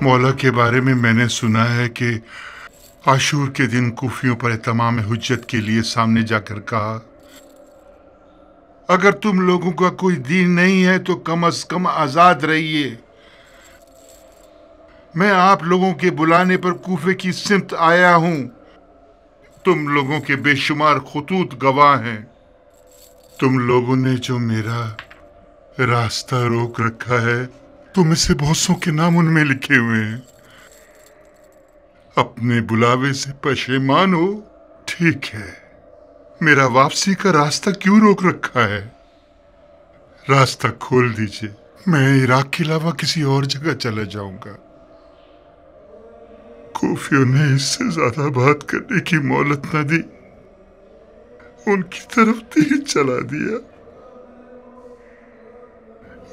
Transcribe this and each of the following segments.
मौला के बारे में मैंने सुना है कि आशूर के दिन कूफियों पर तमाम हुज्जत के लिए सामने जाकर कहा, अगर तुम लोगों का कोई दीन नहीं है तो कम से कम आजाद रहिए। मैं आप लोगों के बुलाने पर कूफे की सिमत आया हूं। तुम लोगों के बेशुमार खुतूत गवाह हैं। तुम लोगों ने जो मेरा रास्ता रोक रखा है, तुम इसे बहुत सौ के नाम उनमें लिखे हुए हैं। अपने बुलावे से पशेमान हो? ठीक है, मेरा वापसी का रास्ता क्यों रोक रखा है? रास्ता खोल दीजिए, मैं इराक के अलावा किसी और जगह चला जाऊंगा। कूफियों ने इससे ज्यादा बात करने की मोहलत न दी, उनकी तरफ तीर चला दिया,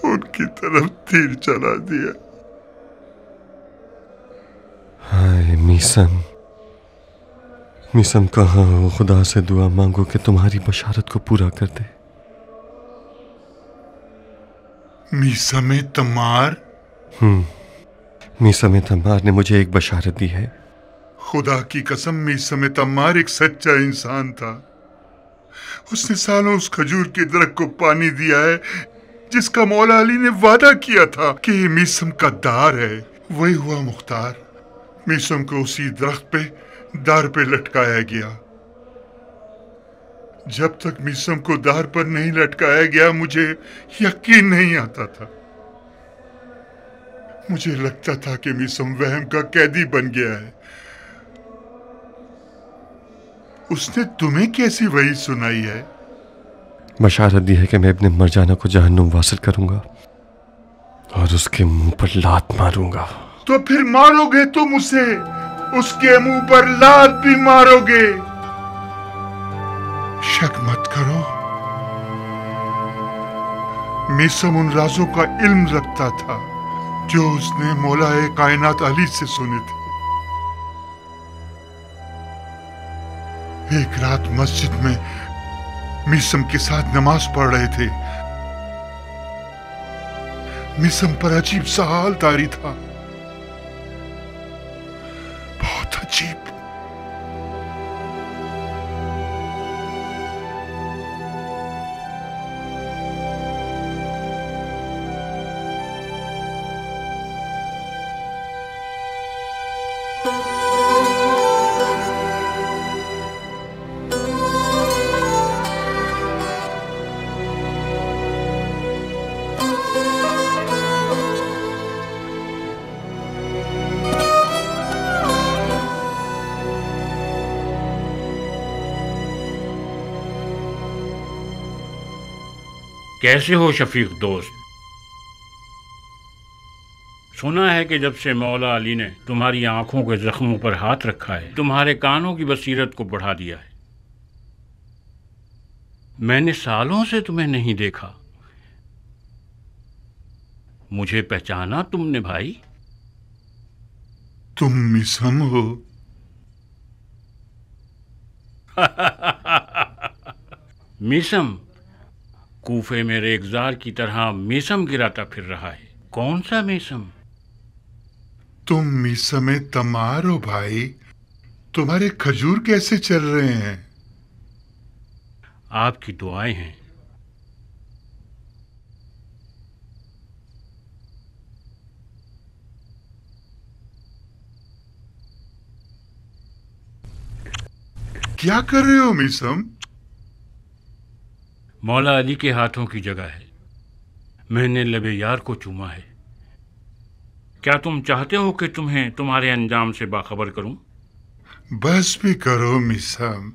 उनकी तरफ तीर चला दिया। हाय मीसम, मीसम कहाँ हो? खुदा से दुआ मांगो कि तुम्हारी बशारत को पूरा कर दे। मीसम तम्मार? मीसम तम्मार ने मुझे एक बशारत दी है। खुदा की कसम, मीसम तम्मार एक सच्चा इंसान था। उसने सालों उस खजूर के दरख्त को पानी दिया है जिसका मौला अली ने वादा किया था कि ये मीसम का दार है। वही हुआ मुख्तार। मीसम को उसी दरख्त पे दार पे लटकाया गया। जब तक मीसम को दार पर नहीं लटकाया गया मुझे यकीन नहीं आता था। मुझे लगता था कि मीसम वहम का कैदी बन गया है। उसने तुम्हें कैसी वही सुनाई है? बशारत दी है कि मैं अपने मरजाना को जहन्नुम वासिल करूंगा और उसके मुंह पर लात मारूंगा। तो फिर मारोगे तुम उसे? उसके मुंह पर लात भी मारोगे? शक मत करो, मीसम उन राजों का इल्म रखता था जो उसने मौलाए कायनात अली से सुने थे। एक रात मस्जिद में मीसम के साथ नमाज पढ़ रहे थे। मीसम पर अजीब सा हाल तारी था, बहुत अजीब। कैसे हो शफीक दोस्त? सुना है कि जब से मौला अली ने तुम्हारी आंखों के जख्मों पर हाथ रखा है, तुम्हारे कानों की बसीरत को बढ़ा दिया है। मैंने सालों से तुम्हें नहीं देखा। मुझे पहचाना तुमने भाई? तुम मीसम हो? मीसम कूफे में रेगजार की तरह मीसम गिराता फिर रहा है। कौन सा मीसम? तुम मीसम तम्मार हो भाई। तुम्हारे खजूर कैसे चल रहे हैं? आपकी दुआएं हैं। क्या कर रहे हो मीसम? मौला अली के हाथों की जगह है। मैंने लबे यार को चूमा है। क्या तुम चाहते हो कि तुम्हें तुम्हारे अंजाम से बाखबर करूं? बस भी करो मीसम।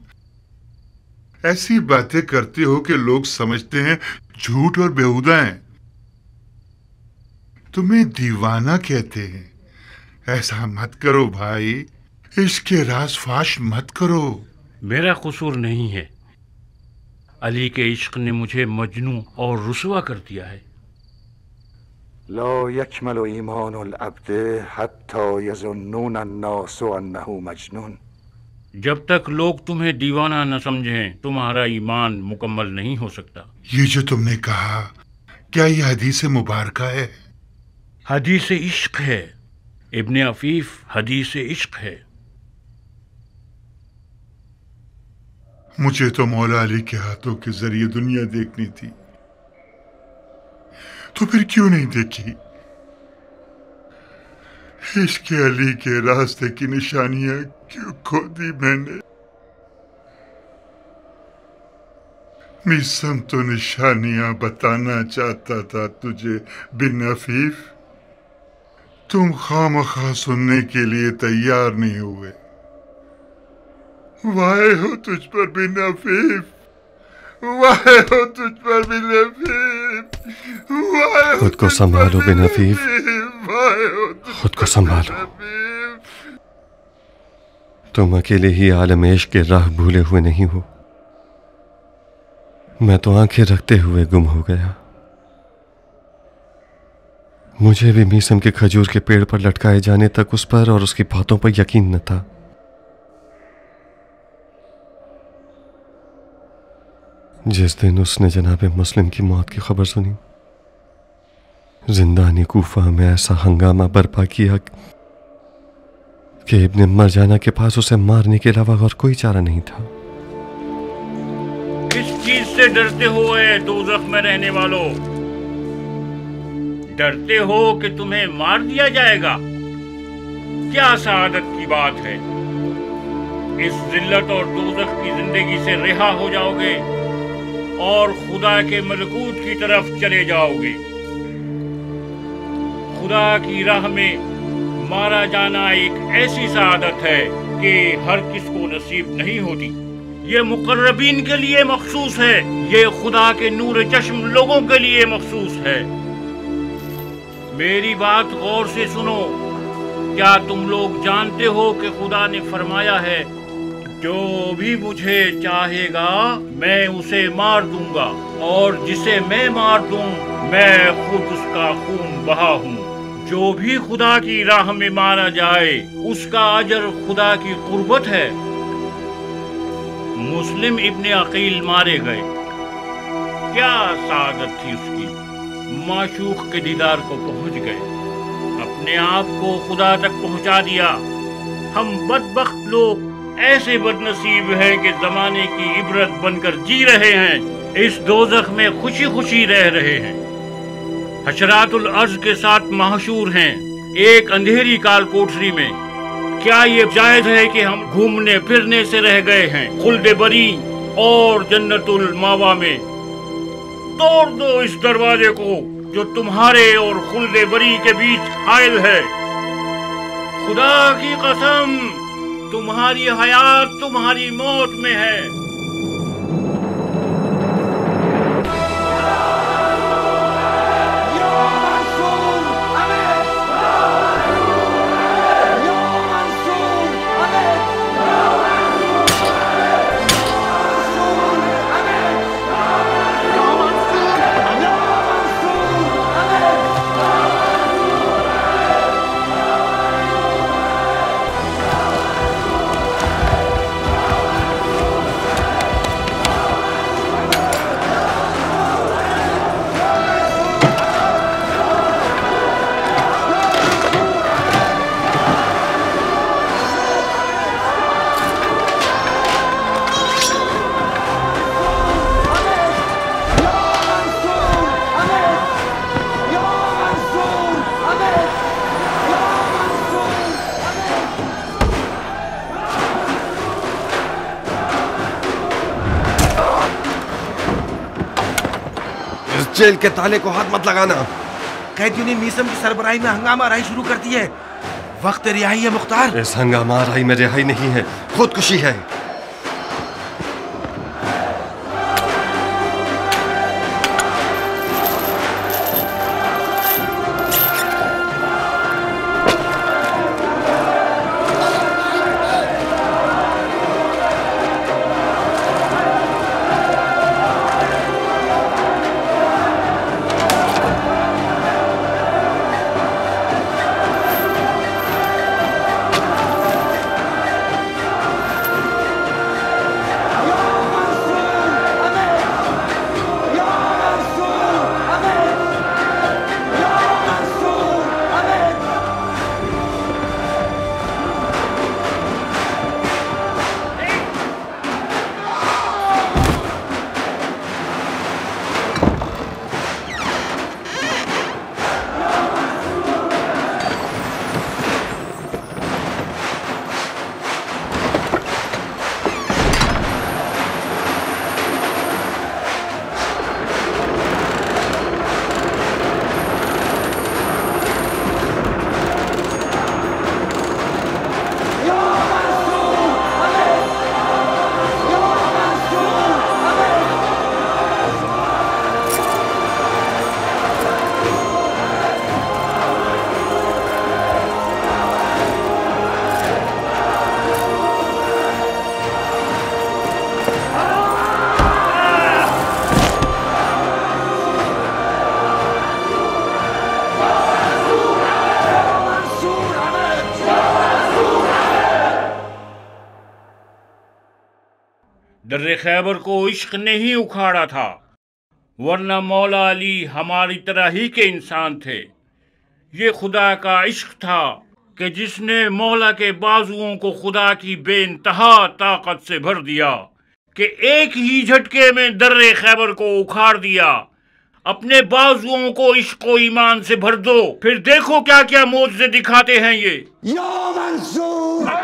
ऐसी बातें करते हो कि लोग समझते हैं झूठ और बेहुदा हैं। तुम्हें दीवाना कहते हैं। ऐसा मत करो भाई, इश्क के राज फाश मत करो। मेरा कसूर नहीं है। अली के इश्क ने मुझे मजनू और रुसवा कर दिया है। ला यकमल ईमानुल अब्द हत्ता यज़ुन्नून अन्नास अन्नहु मजनून। जब तक लोग तुम्हें दीवाना न समझें, तुम्हारा ईमान मुकम्मल नहीं हो सकता। ये जो तुमने कहा, क्या ये हदीस मुबारका है? हदीस इश्क है। इब्ने अफीफ हदीस इश्क है। मुझे तो मौला अली के हाथों के जरिए दुनिया देखनी थी, तो फिर क्यों नहीं देखी? इश्क अली के रास्ते की निशानियां क्यों खो दी मैंने? मीसम तो निशानियां बताना चाहता था तुझे बिन अफीफ, तुम खामखा सुनने के लिए तैयार नहीं हुए। वाहे हो तुझ पर बिन अफीफ, वाहे हो तुझ पर बिन अफीफ, वाहे हो खुद को संभालो बिन अफीफ, वाहे हो खुद को संभालो। तुम अकेले ही आलम इश्क के राह भूले हुए नहीं हो, मैं तो आंखें रखते हुए गुम हो गया। मुझे भी मीसम के खजूर के पेड़ पर लटकाए जाने तक उस पर और उसकी बातों पर यकीन न था। जिस दिन उसने जनाब मुस्लिम की मौत की खबर सुनी, जिंदानी कूफा में ऐसा हंगामा बर्पा किया कि इब्ने मरजाना के पास उसे मारने के अलावा और कोई चारा नहीं था। किस चीज से डरते हो ऐ दोज़ख में रहने वालों? डरते हो कि तुम्हें मार दिया जाएगा? क्या सआदत की बात है। इस जिल्लत और दोज़ख की जिंदगी से रिहा हो जाओगे और खुदा के मलकूत की तरफ चले जाओगे। खुदा की राह में मारा जाना एक ऐसी सआदत है कि हर किस को नसीब नहीं होती। ये मुकर्रबीन के लिए मखसूस है, ये खुदा के नूर चश्म लोगों के लिए मखसूस है। मेरी बात गौर से सुनो। क्या तुम लोग जानते हो कि खुदा ने फरमाया है, जो भी मुझे चाहेगा मैं उसे मार दूंगा, और जिसे मैं मार दूं मैं खुद उसका खून बहा हूँ। जो भी खुदा की राह में मारा जाए उसका अजर खुदा की कुर्बत है। मुस्लिम इब्ने अकील मारे गए। क्या सादत थी उसकी। माशूक के दीदार को पहुंच गए, अपने आप को खुदा तक पहुंचा दिया। हम बदबख्त लोग ऐसे बदनसीब हैं कि जमाने की इबरत बनकर जी रहे हैं, इस दोज़ख में खुशी खुशी रह रहे हैं। हशरातुल अर्ज के साथ महशूर हैं एक अंधेरी काल कोठरी में। क्या ये जायज है कि हम घूमने फिरने से रह गए हैं खुल्दे बरी और जन्नतुल मावा में? तोड़ दो इस दरवाजे को जो तुम्हारे और खुल्दे बरी के बीच हायल है। खुदा की कसम, तुम्हारी हयात तुम्हारी मौत में है। जेल के ताले को हाथ मत लगाना। कैदियों ने मीसम की सरबराही में हंगामा आराई शुरू कर दी है। वक्त रिहाई है मुख्तार। इस हंगामा आराई में रिहाई नहीं है, खुदकुशी है। दर्रे खैबर को इश्क ने ही उखाड़ा था, वरना मौला अली हमारी तरह ही के इंसान थे। ये खुदा का इश्क था कि जिसने मौला के बाजुओं को खुदा की बेइंतहा ताकत से भर दिया कि एक ही झटके में दर्रे खैबर को उखाड़ दिया। अपने बाजुओं को इश्क व ईमान से भर दो, फिर देखो क्या क्या मौजज़े दिखाते हैं ये। या मंसूर!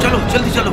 चलो जल्दी चलो।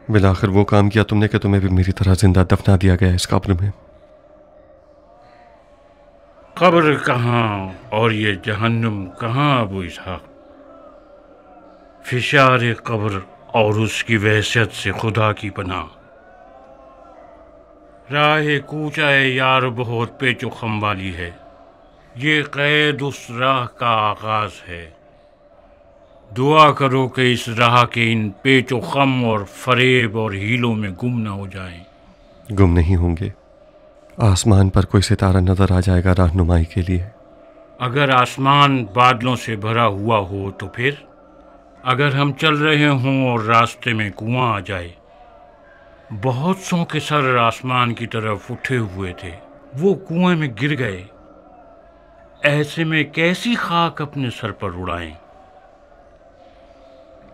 बिलाखिर वो काम किया तुमने कि तुम्हें भी मेरी तरह जिंदा दफना दिया गया इस कब्र में। कब्र कहाँ और ये जहन्नुम कहाँ अबू इसहाक। फिशार कब्र और उसकी वहशत से खुदा की पनाह। राह कूचाए यार बहुत पेचो खम वाली है, ये कैद उस राह का आगाज है। दुआ करो कि इस राह के इन पेचो खम और फरेब और हीलों में गुम न हो जाएं। गुम नहीं होंगे, आसमान पर कोई सितारा नजर आ जाएगा रहनुमाई के लिए। अगर आसमान बादलों से भरा हुआ हो तो फिर? अगर हम चल रहे हों और रास्ते में कुआं आ जाए। बहुत सौ के सर आसमान की तरफ उठे हुए थे, वो कुएं में गिर गए। ऐसे में कैसी खाक अपने सर पर उड़ाएं?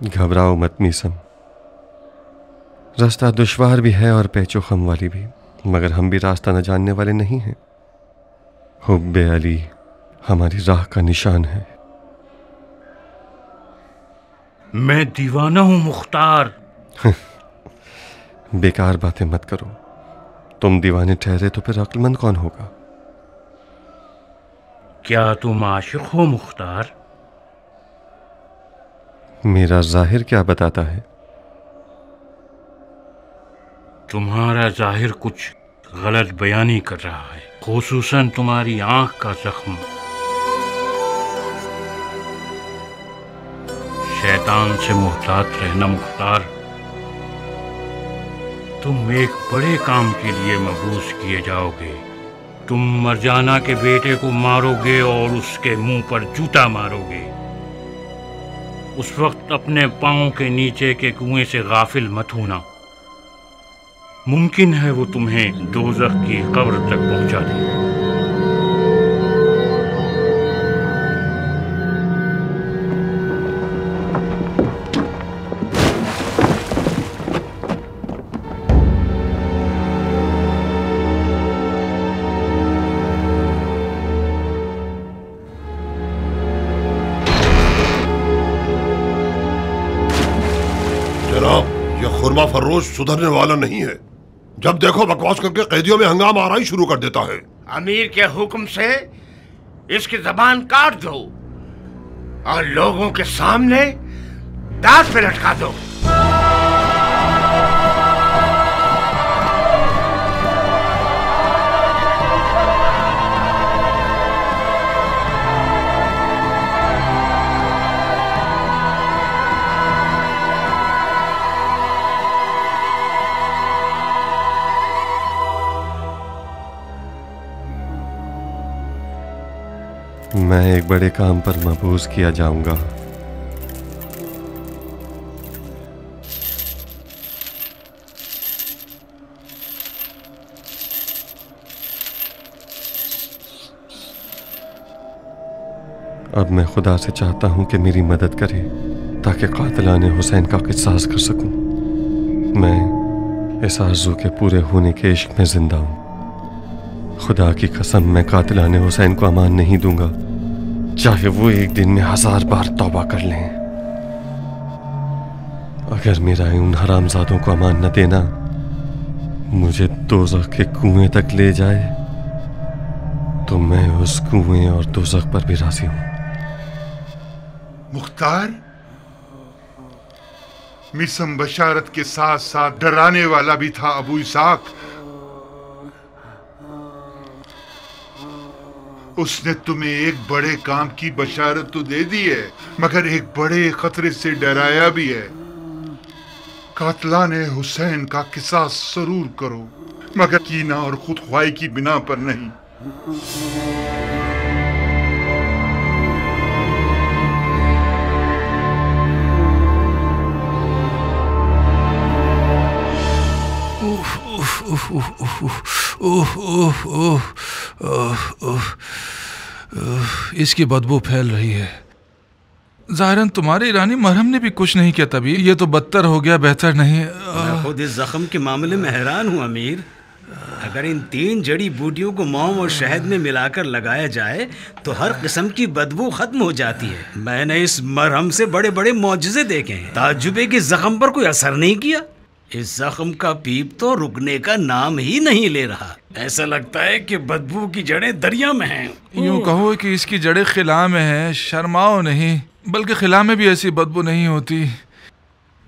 घबराओ मत मीसम, रास्ता दुश्वार भी है और पेचो खम वाली भी, मगर हम भी रास्ता न जानने वाले नहीं हैं। हुब्बे अली हमारी राह का निशान है। मैं दीवाना हूं मुख्तार। बेकार बातें मत करो। तुम दीवाने ठहरे तो फिर अक्लमंद कौन होगा? क्या तुम आशिक हो मुख्तार? मेरा जाहिर क्या बताता है? तुम्हारा जाहिर कुछ गलत बयानी कर रहा है, खुसूसन तुम्हारी आंख का जख्म। शैतान से मुहतात रहना मुख्तार। तुम एक बड़े काम के लिए मबूस किए जाओगे। तुम मरजाना के बेटे को मारोगे और उसके मुंह पर जूता मारोगे। उस वक्त अपने पांव के नीचे के कुएं से गाफिल मत होना। मुमकिन है वो तुम्हें दोज़ख की कब्र तक पहुंचा दे। खुरमा फरोश सुधरने वाला नहीं है। जब देखो बकवास करके कैदियों में हंगामा आना ही शुरू कर देता है। अमीर के हुक्म से इसकी जबान काट दो और लोगों के सामने दांत पे लटका दो। मैं एक बड़े काम पर मबूस किया जाऊंगा। अब मैं खुदा से चाहता हूं कि मेरी मदद करे ताकि कातिलाने हुसैन का किसास कर सकूं। मैं इस आरज़ू के पूरे होने के इश्क में जिंदा हूं। खुदा की कसम, मैं कातिलाने हुसैन को अमान नहीं दूंगा, चाहे वो एक दिन में 1000 बार तौबा कर लें। अगर मेरा उन हरामजादों को अमान न देना मुझे दोज़ख के कुएं तक ले जाए तो मैं उस कुएं और दोज़ख पर भी राजी हूं। मुख्तार, मिसम बशारत के साथ साथ डराने वाला भी था अबू इसाक। उसने तुम्हें एक बड़े काम की बशारत तो दे दी है, मगर एक बड़े खतरे से डराया भी है। कातलाने हुसैन का किसास जरूर करो, मगर कीना और खुदख्वाही की बिना पर नहीं। इसकी बदबू फैल रही है। ज़ाहिरन तुम्हारे ईरानी मरहम ने भी कुछ नहीं किया, तभी ये तो बदतर हो गया, बेहतर नहीं। मैं खुद इस जख्म के मामले में हैरान हूँ अमीर। अगर इन 3 जड़ी बूटियों को मौम और शहद में मिलाकर लगाया जाए तो हर किस्म की बदबू खत्म हो जाती है। मैंने इस मरहम से बड़े बड़े मौजज़े देखे हैं, ताज्जुबे के जख्म पर कोई असर नहीं किया। इस जख्म का पीप तो रुकने का नाम ही नहीं ले रहा। ऐसा लगता है कि बदबू की जड़ें दरिया में हैं। यूँ कहो कि इसकी जड़ें खिला में हैं। शर्माओ नहीं, बल्कि खिला में भी ऐसी बदबू नहीं होती।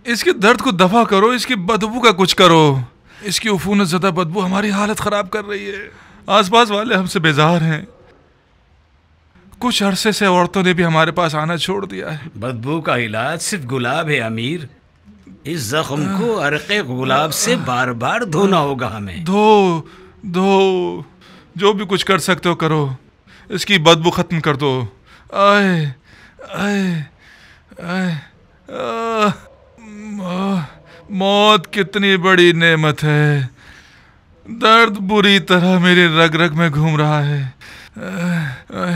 इसके दर्द को दफा करो, इसकी बदबू का कुछ करो। इसकी उफूनत ज़दा बदबू हमारी हालत ख़राब कर रही है। आसपास वाले हमसे बेजार हैं। कुछ अरसे से औरतों ने भी हमारे पास आना छोड़ दिया है। बदबू का इलाज सिर्फ गुलाब है अमीर। इस जख्म को अरक़े गुलाब से बार बार धोना होगा हमें। धो जो भी कुछ कर सकते हो करो, इसकी बदबू खत्म कर दो। आए आए आए मौत कितनी बड़ी नेमत है। दर्द बुरी तरह मेरी रग रग में घूम रहा है।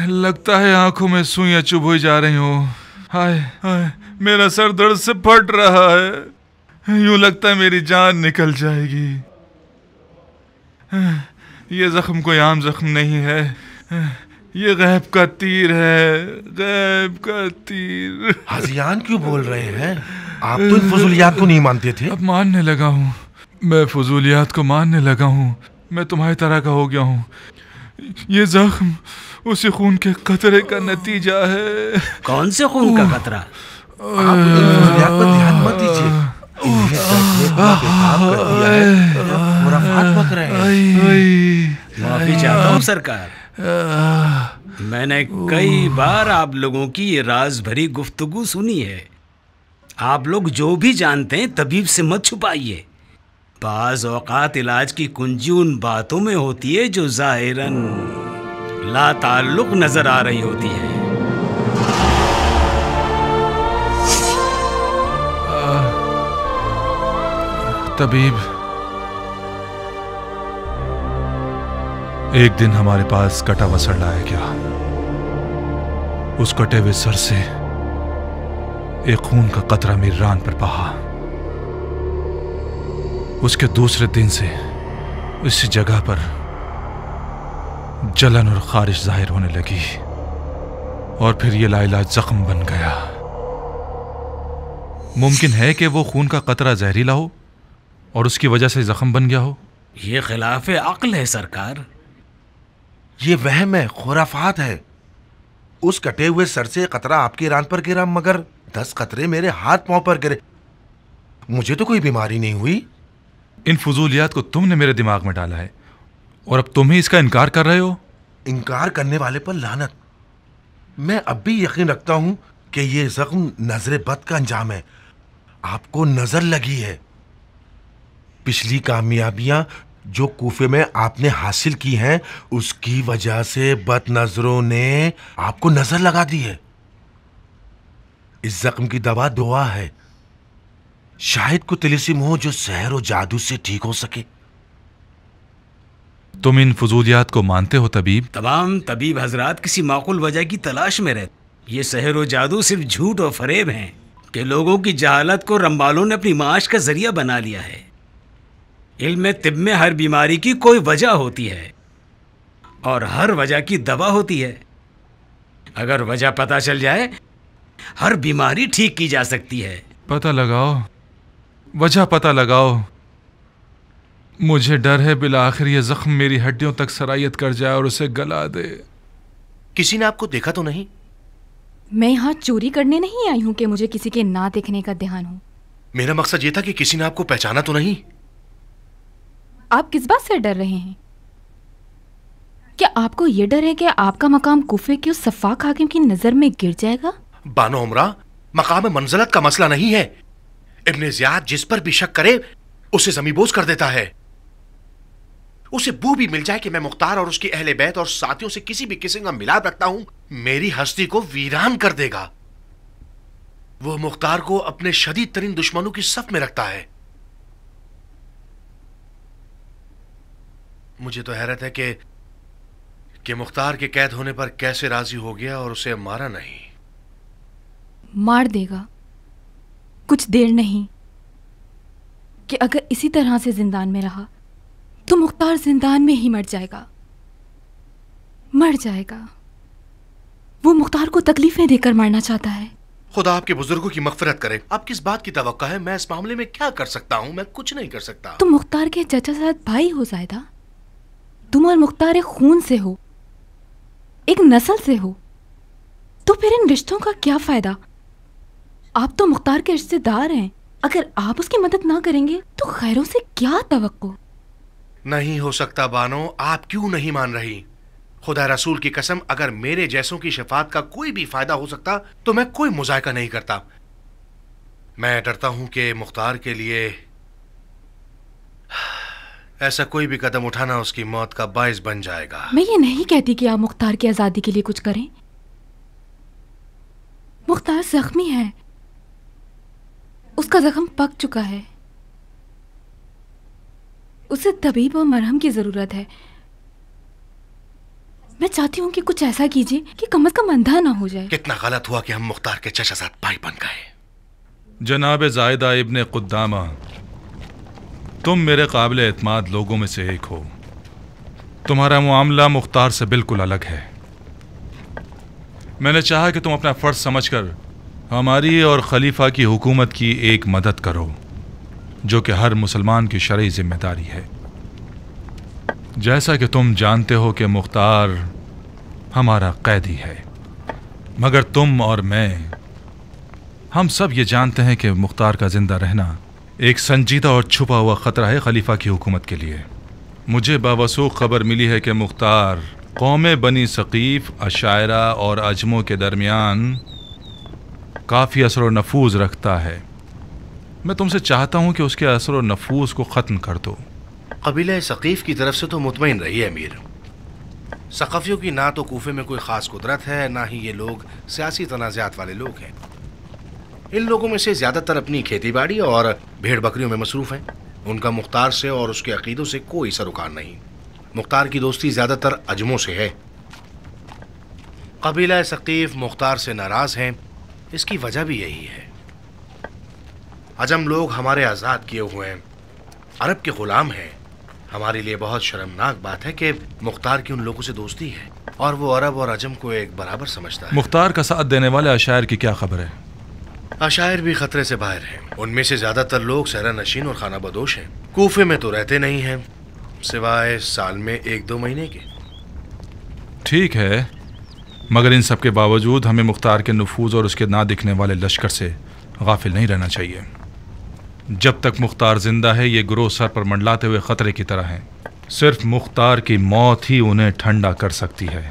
लगता है आंखों में सुइयां चुभ हुई जा रही हो। हाय हाय, मेरा सर दर्द से फट रहा है। यूं लगता है मेरी जान निकल जाएगी। ये जख्म कोई आम जख्म नहीं है। ये गैब का तीर है, गैब का तीर। हाजियान क्यों बोल रहे हैं? आप तो इन फजूलियात को नहीं मानते थे। अब मानने लगा हूँ, मैं फजूलियात को मानने लगा हूँ। मैं तुम्हारी तरह का हो गया हूँ। ये जख्म उसी खून के कतरे का नतीजा है। कौन से खून का कतरा? आप इन फजूलियात पर ध्यान मत दीजिए। माफी चाहता हूँ सरकार। मैंने कई बार आप लोगों की ये राज भरी गुफ्तगू सुनी है। आप लोग जो भी जानते हैं तबीब से मत छुपाइए। बाज़ औक़ात इलाज की कुंजी उन बातों में होती है जो ज़ाहिरन ला ताल्लुक़ नजर आ रही होती है। तबीब, एक दिन हमारे पास कटा वसड़ लाया गया। उस कटे हुए सर से एक खून का कतरा मेरी रान पर बहा। उसके दूसरे दिन से इस जगह पर जलन और खारिश जाहिर होने लगी और फिर यह लाइलाज जख्म बन गया। मुमकिन है कि वो खून का कतरा जहरीला हो और उसकी वजह से जख्म बन गया हो। ये खिलाफ अक्ल है सरकार। ये वहम है, खुराफात है। उस कटे हुए सर से कतरा आपकी रान पर गिरा, मगर 10 कतरे मेरे हाथ पांव पर गिरे। मुझे तो कोई बीमारी नहीं हुई। इन फजूलियात को तुमने मेरे दिमाग में डाला है और अब तुम ही इसका इनकार कर रहे हो। इनकार करने वाले पर लानत। मैं अब भी यकीन रखता हूं कि ये जख्म नजर बद का अंजाम है। आपको नजर लगी है। पिछली कामयाबियां जो कूफे में आपने हासिल की हैं, उसकी वजह से बद नजरों ने आपको नजर लगा दी है। इस जख्म की दवा दुआ है। शायद कोई तिलिस्म हो जो सहर और जादू से ठीक हो सके। तुम इन फजूलियात को मानते हो तबीब? तमाम तबीब हजरात किसी माकूल वजह की तलाश में रहते। ये सहर और जादू सिर्फ झूठ और फरेब हैं कि लोगों की जहालत को रंबालों ने अपनी माश का जरिया बना लिया है। इल्म तिब में हर बीमारी की कोई वजह होती है और हर वजह की दवा होती है। अगर वजह पता चल जाए, हर बीमारी ठीक की जा सकती है। पता लगाओ, वजह पता लगाओ। मुझे डर है बिला आखिर ये जख्म मेरी हड्डियों तक सरायत कर जाए और उसे गला दे। किसी ने आपको देखा तो नहीं? मैं यहाँ चोरी करने नहीं आई हूँ कि मुझे किसी के ना देखने का ध्यान हो। मेरा मकसद ये था कि किसी ने आपको पहचाना तो नहीं। आप किस बात से डर रहे हैं? क्या आपको ये डर है कि आपका मकाम कूफे के उस सफाक हाकिम की नजर में गिर जाएगा? बानो उमरा, मकाम मंजिलत का मसला नहीं है। इब्ने ज़ियाद जिस पर भी शक करे उसे ज़मीबोज़ कर देता है। उसे बू भी मिल जाए कि मैं मुख्तार और उसकी अहले बैत और साथियों से किसी भी किस्म का मिलाप रखता हूं, मेरी हस्ती को वीरान कर देगा। वो मुख्तार को अपने शदीद तरीन दुश्मनों की सफ में रखता है। मुझे तो हैरत है कि मुख्तार के कैद होने पर कैसे राजी हो गया और उसे मारा नहीं। मार देगा, कुछ देर नहीं कि अगर इसी तरह से जिंदान में रहा तो मुख्तार जिंदान में ही मर जाएगा। मर जाएगा। वो मुख्तार को तकलीफें देकर मारना चाहता है। खुदा आपके बुजुर्गों की मगफिरत करे। आप किस बात की तवक्का है? मैं इस मामले में क्या कर सकता हूँ? मैं कुछ नहीं कर सकता। तुम मुख्तार के चचाजाद भाई हो ज़ायदा। तुम और मुख्तार एक खून से हो, एक नस्ल से हो, तो फिर इन रिश्तों का क्या फायदा? आप तो मुख्तार के रिश्तेदार हैं। अगर आप उसकी मदद ना करेंगे तो खैरों से क्या तवक्को? नहीं हो सकता बानो। आप क्यों नहीं मान रही? खुदा रसूल की कसम, अगर मेरे जैसों की शफात का कोई भी फायदा हो सकता तो मैं कोई मुजायका नहीं करता। मैं डरता हूं कि मुख्तार के लिए ऐसा कोई भी कदम उठाना उसकी मौत का बाइस बन जाएगा। मैं ये नहीं कहती कि आप मुख्तार की आजादी के लिए कुछ करें। मुख्तार जख्मी है, उसका जख्म पक चुका है, उसे तबीब और मरहम की जरूरत है। मैं चाहती हूँ कि कुछ ऐसा कीजिए कि कम से कम अंधा ना हो जाए। कितना गलत हुआ कि हम मुख्तार के चचाजाद भाई बन गए। जनाब ज़ायदा इब्ने कुद्दामा, तुम मेरे काबिल एतमाद लोगों में से एक हो। तुम्हारा मामला मुख्तार से बिल्कुल अलग है। मैंने चाहा कि तुम अपना फ़र्ज समझकर हमारी और खलीफा की हुकूमत की एक मदद करो, जो कि हर मुसलमान की शरई जिम्मेदारी है। जैसा कि तुम जानते हो कि मुख्तार हमारा कैदी है, मगर तुम और मैं, हम सब ये जानते हैं कि मुख्तार का जिंदा रहना एक संजीदा और छुपा हुआ ख़तरा है खलीफा की हुकूमत के लिए। मुझे बावसूख खबर मिली है कि मुख्तार कौम बनी सकीफ़, अशायरा और अजमों के दरमियान काफ़ी असर व नफूज रखता है। मैं तुमसे चाहता हूँ कि उसके असर व नफूज को ख़त्म कर दो। कबीला सकीफ़ की तरफ से तो मुतमईन रही है अमीर। सक़फ़ियों की ना तो कूफे में कोई ख़ास कुदरत है, ना ही ये लोग सियासी तनाज़ात वाले लोग हैं। इन लोगों में से ज़्यादातर अपनी खेती बाड़ी और भेड़ बकरियों में मसरूफ़ हैं। उनका मुख्तार से और उसके अक़ीदों से कोई सरोकार नहीं। मुख्तार की दोस्ती ज़्यादातर अजमों से है। कबीला सकीफ़ मुख्तार से नाराज़ हैं, इसकी वजह भी यही है। अजम लोग हमारे आज़ाद किए हुए हैं, अरब के ग़ुलाम हैं। हमारे लिए बहुत शर्मनाक बात है कि मुख्तार की उन लोगों से दोस्ती है और वो अरब और अजम को एक बराबर समझता है। मुख्तार का साथ देने वाले अशायर की क्या खबर है? अशायर भी खतरे से बाहर हैं। उनमें से ज़्यादातर लोग सहरा नशीन और खाना बदोश हैं। कूफे में तो रहते नहीं हैं, सिवाय साल में 1-2 महीने के। ठीक है, मगर इन सब के बावजूद हमें मुख्तार के नफूज और उसके ना दिखने वाले लश्कर से गाफिल नहीं रहना चाहिए। जब तक मुख्तार जिंदा है, ये ग्रोह सर पर मंडलाते हुए ख़तरे की तरह हैं। सिर्फ मुख्तार की मौत ही उन्हें ठंडा कर सकती है।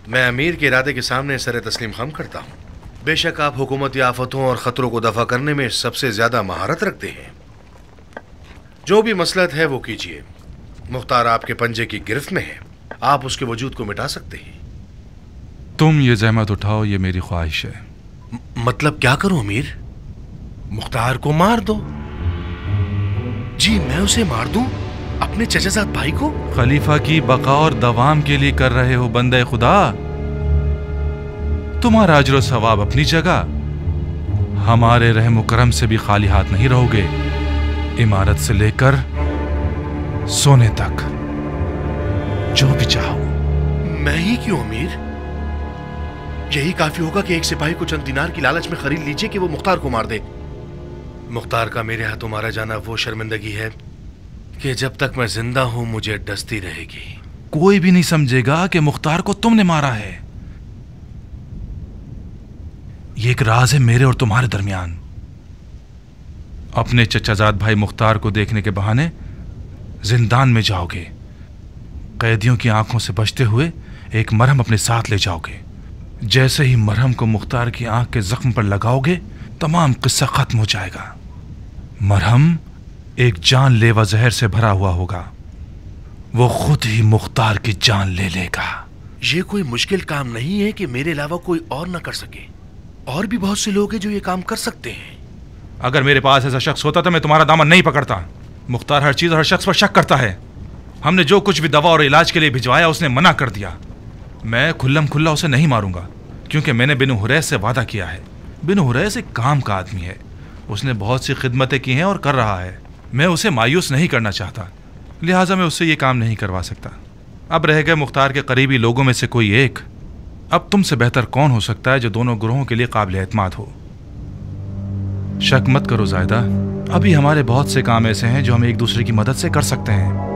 मैं अमीर के इरादे के सामने सर तस्लीम खम करता हूँ। बेशक आप हुकूमती आफतों और ख़तरों को दफ़ा करने में सबसे ज़्यादा महारत रखते हैं। जो भी मसलहत है वो कीजिए। मुख्तार आपके पंजे की गिरफ्त में है, आप उसके वजूद को मिटा सकते हैं। तुम ये जहमत उठाओ, ये मेरी ख्वाहिश है। मतलब क्या करूं अमीर? मुख्तार को मार दो। जी मैं उसे मार दूं? अपने चचाजाद भाई को? खलीफा की बका और दवाम के लिए कर रहे हो बंदे खुदा। तुम्हारा अजर सवाब अपनी जगह, हमारे रहम करम से भी खाली हाथ नहीं रहोगे। इमारत से लेकर सोने तक, जो भी चाहो। मैं ही क्यों अमीर? यही काफी होगा कि एक सिपाही को चंद दिनार की लालच में खरीद लीजिए कि वो मुख्तार को मार दे। मुख्तार का मेरे हाथों मारा जाना वो शर्मिंदगी है कि जब तक मैं जिंदा हूं मुझे डसती रहेगी। कोई भी नहीं समझेगा कि मुख्तार को तुमने मारा है। ये एक राज है मेरे और तुम्हारे दरमियान। अपने चचाजाद भाई मुख्तार को देखने के बहाने जिंदान में जाओगे। कैदियों की आंखों से बचते हुए एक मरहम अपने साथ ले जाओगे। जैसे ही मरहम को मुख्तार की आंख के जख्म पर लगाओगे, तमाम किस्सा खत्म हो जाएगा। मरहम एक जानलेवा जहर से भरा हुआ होगा, वो खुद ही मुख्तार की जान ले लेगा। ये कोई मुश्किल काम नहीं है कि मेरे अलावा कोई और ना कर सके। और भी बहुत से लोग हैं जो ये काम कर सकते हैं। अगर मेरे पास ऐसा शख्स होता तो मैं तुम्हारा दामन नहीं पकड़ता। मुख्तार हर चीज और हर शख्स पर शक करता है। हमने जो कुछ भी दवा और इलाज के लिए भिजवाया उसने मना कर दिया। मैं खुल्लम खुल्ला उसे नहीं मारूंगा, क्योंकि मैंने बिनु हुरैस से वादा किया है। बिनु हुरैस एक काम का आदमी है, उसने बहुत सी खिदमतें की हैं और कर रहा है। मैं उसे मायूस नहीं करना चाहता, लिहाजा मैं उससे ये काम नहीं करवा सकता। अब रह गए मुख्तार के करीबी लोगों में से कोई एक। अब तुमसे बेहतर कौन हो सकता है जो दोनों ग्रोहों के लिए काबिल एतमाद हो? शक मत करो जायदा, अभी हमारे बहुत से काम ऐसे हैं जो हम एक दूसरे की मदद से कर सकते हैं।